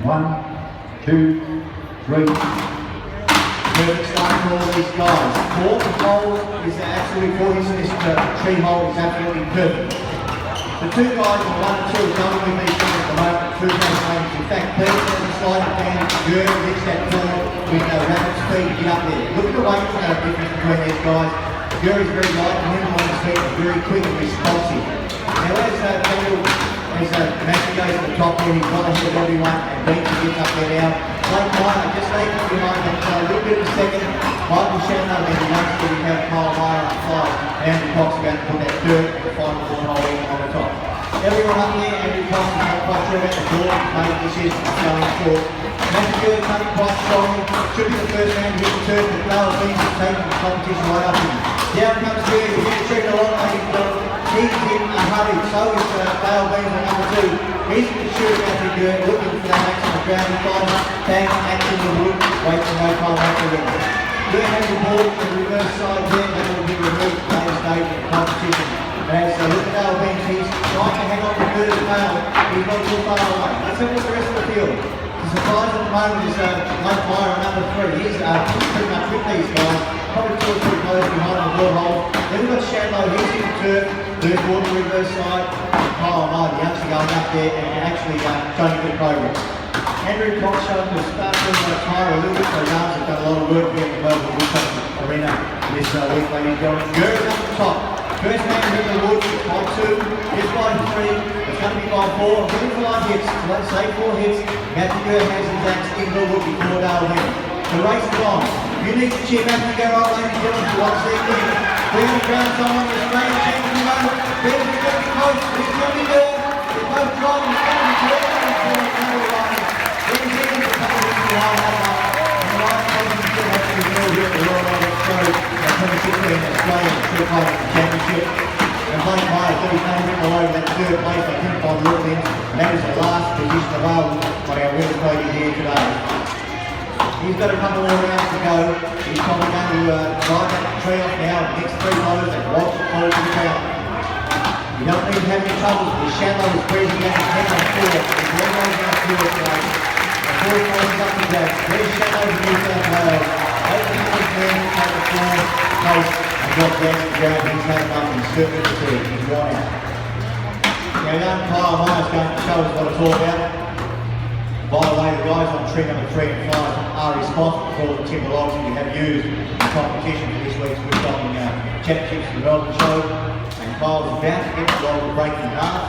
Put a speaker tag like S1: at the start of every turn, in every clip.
S1: 1, 2, 3.
S2: Perfect start for all these guys. Fourth hole is absolutely gorgeous, and this tree hole is absolutely perfect. The two guys on 1 and 2 are going with each other at the moment. Two games. In fact, Peter has a sliding down. Gurr hits that forward with rapid speed to get up there. Look at the weight difference between these guys. Gurr is very light and nimble on his feet, and very quick and responsive. Now as Matthew goes to the top here, he's got ahead of everyone, and Beats gets up there now. Meyer just leaving behind him, so a little bit of a second. Michael Shannon and the youngster, we have Meyer up five. Andrew Cox is going to put that third and the final one on the top. Everyone up there, Andrew Cox is not quite sure about the ball, he's made decisions going forward. Matthew coming quite strongly, should be the first man to hit the turn, but Dale Beans is taking the competition right up to him. Down comes Gurr, he's going to check it along, ladies and gentlemen. He's in a hurry, so is Dale Beans on number 2. He's going to shoot Matthew Gurr, looking for that action on the ground. He finds bang, action the wood, wait for no time back to win. Gurr has the ball to the reverse side there, and will be removed at later stage of the competition. As look at Dale Beans, he's trying to hang on to Gurr's tail. He's not too far away. Let's have a look at the rest of the field. The surprise at the moment is Meyer on number 3. He's pretty much with these guys, probably 2 or 3 close behind the ball hole. Then we've got Shanlow, he's in the turf, third ball to the reverse side. Meyer, the youngster going up there and actually showing good progress. Andrew Cox showing to start to tire a little bit, so Yarns have done a lot of work here at the Melbourne Arena this week, ladies and gentlemen. Gurr is up the top. First man to hit the wood is by 2, here's by 3, it's going to be by 4. I'm looking for 9 hits, so let's say 4 hits. Matthew Gurr has his axe in the wood before Dale Beans. The race is on. You need to cheer Matthew Gurr up, ladies and gentlemen, to watch their win. We're going to ground someone in the Australian champion moment. Beans is going to be close, it's going to be Gurr. They're both driving, it's going to be Gurr. We're going to come in to line up. And the last time we still have to be here at the Royal Albert Show 2016 Australian Street Fighting Championship. And Blake Meyer, got his name written all over that third place, I think, by the Europeans. And that is the last position available by our winners podium here today. He's got a couple more rounds to go. He's probably going to ride that tree off now. The next 3 riders and watch the fall to the ground. You don't need to have any troubles. The Shanlow is breathing out his head on 4. He's well going down through it today. The 4 places up to Jack. There's Shanlow in New South Wales. 8 minutes man to take the 4 place. And got down to the ground. He's had enough. He's certainly fatigued. He's gone out. Now young Kyle Meyer's going to show us what it's all about. By the way, the guys on tree number 3 and 5 are responsible for all the timber logs that we have used in competition for this week's woodchopping championships for the Melbourne show. And Kyle's about to get the log to break in half.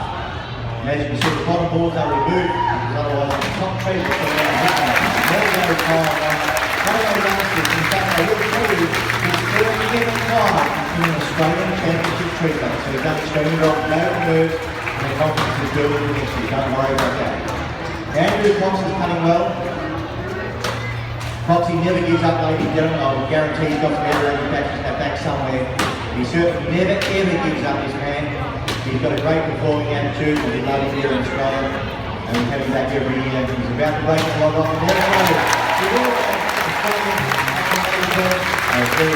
S2: And as you can see, the bottom boards are removed, because otherwise the top trees will come down and hit them. There goes Kyle. One of those youngsters, in fact, I will tell you, he's 37 in an Australian championship tree cut. So he's done extremely well, no moves, and the confidence is building against you. Don't worry about that. Andrew Cox is cutting well. Coxie never gives up, ladies and gentlemen. I will guarantee he's got some error in that back somewhere. He certainly never ever gives up, this man. He's got a great performing attitude, and he loves here in Australia. And we have him back every year. He's about to break the log off, and there it goes.